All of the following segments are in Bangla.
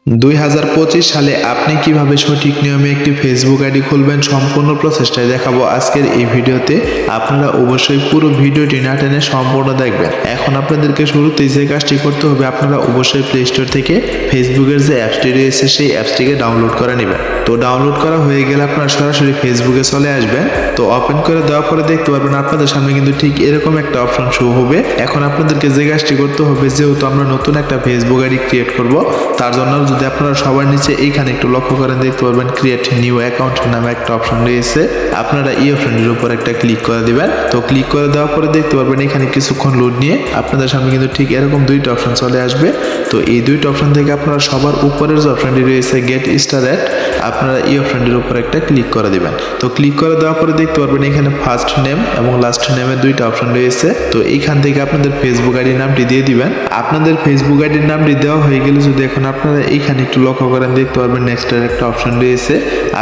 2025 সালে আপনি কিভাবে সঠিক নিয়মে একটি ফেসবুক আইডি খুলবেন সম্পূর্ণ প্রসেসটাই দেখাবো আজকের এই ভিডিওতে। আপনারা অবশ্যই পুরো ভিডিওটি না টেনে সম্পূর্ণ দেখবেন। এখন আপনাদেরকে শুরুতেই যে কাজটি করতে হবে, আপনারা অবশ্যই প্লে স্টোর থেকে ফেসবুকের যে অ্যাপসটি রয়েছে সেই অ্যাপসটিকে ডাউনলোড করে নেবেন। তো ডাউনলোড করা হয়ে গেলে আপনারা সরাসরি ফেসবুকে চলে আসবেন। তো ওপেন করে দেওয়ার পরে দেখতে পারবেন আপনাদের সামনে কিন্তু ঠিক এরকম একটা অপশন শো হবে। এখন আপনাদেরকে যে কাজটি করতে হবে, যেহেতু আমরা নতুন একটা ফেসবুক আইডি ক্রিয়েট করব, তার জন্য যদি আপনারা সবার নিচে এইখানে একটু লক্ষ্য করেন, দেখতে পারবেন ক্রিয়েট নিউ অ্যাকাউন্ট নামে একটা অপশন রয়েছে। আপনারা এই অপশনটির উপর একটা ক্লিক করে দিবেন। তো ক্লিক করে দেওয়ার পরে দেখতে পারবেন এখানে কিছুক্ষণ লোড নিয়ে আপনাদের সামনে কিন্তু ঠিক এরকম দুইটা অপশন চলে আসবে। তো এই দুইটা অপশন থেকে আপনারা সবার উপরের যে অপশনটি রয়েছে গেট স্টার্টেড, আপনারা এই অপশনটির উপর একটা ক্লিক করে দিবেন। তো ক্লিক করে দেওয়ার পরে দেখতে পারবেন এখানে ফার্স্ট নেম এবং লাস্ট নেমের দুইটা অপশন রয়েছে। তো এইখান থেকে আপনাদের ফেসবুক আইডির নামটি দিয়ে দিবেন। আপনাদের ফেসবুক আইডির নামটি দেওয়া হয়ে গেলে যদি এখন আপনারা এইখানে একটু লক্ষ্য করেন, দেখতে পারবেন নেক্সটের একটা অপশন রয়েছে।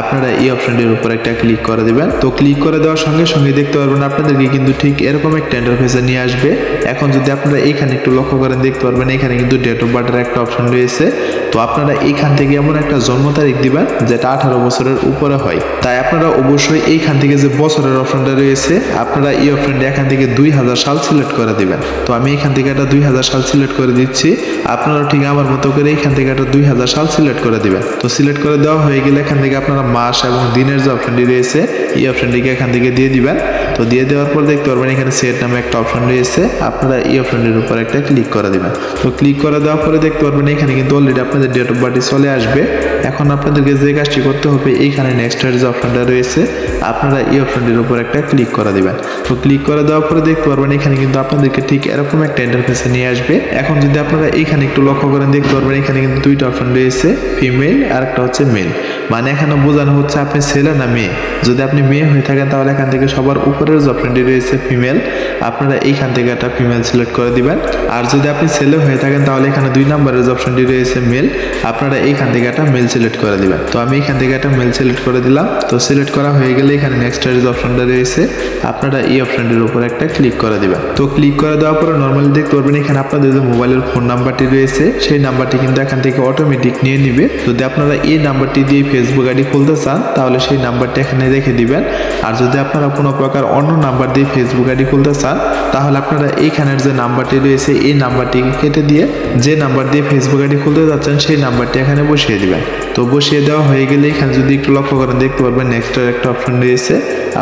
আপনারা এই অপশনটির উপর একটা ক্লিক করে দিবেন। তো ক্লিক করে দেওয়ার সঙ্গে সঙ্গে দেখতে পারবেন আপনাদেরকে কিন্তু ঠিক এরকম একটা ইন্টারফেসে নিয়ে আসবে। এখন যদি আপনারা এইখানে একটু লক্ষ্য করেন, দেখতে পারবেন এখানে কিন্তু ডেট অফ বার্থের একটা অপশন রয়েছে। তো আপনারা এইখান থেকে এমন একটা জন্ম তারিখ দিবেন যেটা 18 বছরের উপরে হয়। তাই আপনারা অবশ্যই এইখান থেকে যে বছরের অপশনটা রয়েছে, আপনারা এই অপশনটা এখান থেকে 2000 সাল সিলেক্ট করে দিবেন। তো আমি এখান থেকে একটা 2000 সাল সিলেক্ট করে দিচ্ছি। আপনারা ঠিক আমার মতো করে এইখান থেকে একটা 2000 সাল সিলেক্ট করে দিবেন। তো সিলেক্ট করে দেওয়া হয়ে গেলে এখান থেকে আপনারা মাস এবং দিনের যে অপশনটি রয়েছে এই অপশনটিকে এখান থেকে দিয়ে দিবেন। তো দিয়ে দেওয়ার পর দেখতে পারবেন এখানে সেট নামে একটা অপশন রয়েছে। আপনারা এই অপশনটির উপর একটা ক্লিক করে দিবেন। তো ক্লিক করে দেওয়ার পরে দেখতে পারবেন এখানে কিন্তু অলরেডি আপনাদের ডেট অফ বার্থ চলে আসবে। এখন আপনাদেরকে যে কাজটি করতে হবে, এইখানে নেক্সটের যে অপশনটা রয়েছে আপনারা এই অপশনটির উপর একটা ক্লিক করে দিবেন। তো ক্লিক করে দেওয়ার পরে দেখতে পারবেন এখানে কিন্তু আপনাদেরকে ঠিক এরকম একটা ইন্টারফেসে নিয়ে আসবে। এখন যদি আপনারা এইখানে একটু লক্ষ্য করেন, দেখতে পারবেন এখানে কিন্তু দুইটা অপশন রয়েছে, ফিমেল আর একটা হচ্ছে মেল। মানে এখানে বোঝানো হচ্ছে আপনি ছেলে না মেয়ে। যদি আপনি মেয়ে হয়ে থাকেন তাহলে এখান থেকে সবার উপরের যে অপশনটি রয়েছে ফিমেল, আপনারা এইখান থেকে একটা ফিমেল সিলেক্ট করে দিবেন। আর যদি আপনি ছেলে হয়ে থাকেন তাহলে এখানে 2 নম্বরের যে অপশনটি রয়েছে মেল, আপনারা এইখান থেকে একটা মেল সিলেক্ট করে দিবেন। তো আমি এখান থেকে একটা মেল সিলেক্ট করে দিলাম। তো সিলেক্ট করা হয়ে গেলে এখানে নেক্সট এর যে অপশনটা রয়েছে আপনারা এই অপশনটির উপর একটা ক্লিক করে দিবেন। তো ক্লিক করে দেওয়ার পরে নর্মালি দেখতে পারবেন এখানে আপনাদের যে মোবাইলের ফোন নাম্বারটি রয়েছে সেই নাম্বারটি কিন্তু এখান থেকে অটোমেটিক নিয়ে নিবে। যদি আপনারা এই নাম্বারটি দিয়ে ফেসবুক আইডি খুলতে চান তাহলে সেই নাম্বারটি এখানে রেখে দিবেন। আর যদি আপনারা কোনো প্রকার অন্য নাম্বার দিয়ে ফেসবুক আইডি খুলতে চান তাহলে আপনারা এইখানের যে নাম্বারটি রয়েছে এই নাম্বারটি কেটে দিয়ে যে নাম্বার দিয়ে ফেসবুক আইডি খুলতে যাচ্ছেন সেই নাম্বারটি এখানে বসিয়ে দিবেন। তো বসিয়ে দেওয়া হয়ে গেলে এখানে যদি একটু লক্ষ্য করেন, দেখতে পারবেন নেক্সটের একটা অপশন রয়েছে।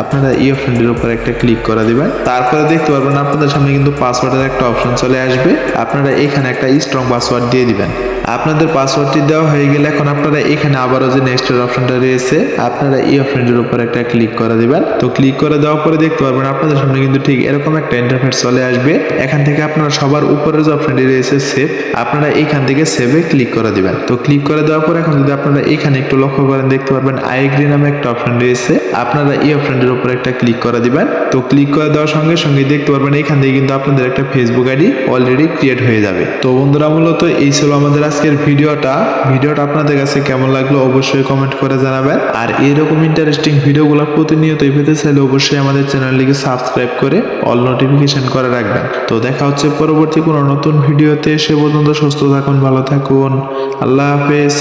আপনারা এই অপশনটির উপর একটা ক্লিক করে দিবেন। তারপরে দেখতে পারবেন আপনাদের সামনে কিন্তু পাসওয়ার্ডের একটা অপশন চলে আসবে। আপনারা এখানে একটা স্ট্রং পাসওয়ার্ড দিয়ে দিবেন। আপনাদের পাসওয়ার্ডটি দেওয়া হয়ে গেলে এখন আপনারা এখানে আবারও যে নেক্সটের অপশনটা রয়েছে আপনারা এই অপশনটির উপর একটা ক্লিক করে দিবেন। তো ক্লিক করে দেওয়ার পরে দেখতে পারবেন আপনাদের সামনে কিন্তু ঠিক এরকম একটা ইন্টারফেস চলে আসবে। এখান থেকে আপনারা সবার উপরের যে অপশনটি রয়েছে সেভ, আপনারা এইখান থেকে সেভে ক্লিক করে দিবেন। তো ক্লিক করে দেওয়ার পর এখন যদি আপনারা এখানে একটু লক্ষ্য করেন, দেখতে পারবেন আই এগ্রি নামে একটা অপশন রয়েছে। আপনারা এই অপশনটির উপর একটা ক্লিক করে দিবেন। তো ক্লিক করে দেওয়ার সঙ্গে সঙ্গে দেখতে পারবেন এখান থেকে কিন্তু আপনাদের একটা ফেসবুক আইডি অলরেডি ক্রিয়েট হয়ে যাবে। তো বন্ধুরা, মূলত এই ছিল আমাদের আজকের ভিডিওটা আপনাদের কাছে কেমন লাগলো অবশ্যই কমেন্ট করে জানাবেন। আর এরকম ইন্টারেস্টিং ভিডিওগুলো প্রতিনিয়তই পেতে চাইলে অবশ্যই আমাদের চ্যানেলটিকে সাবস্ক্রাইব করে অল নোটিফিকেশন করে রাখবেন। তো দেখা হচ্ছে পরবর্তী কোনো নতুন ভিডিওতে। সে পর্যন্ত সুস্থ থাকুন, ভালো থাকুন, আল্লাহ হাফেজ।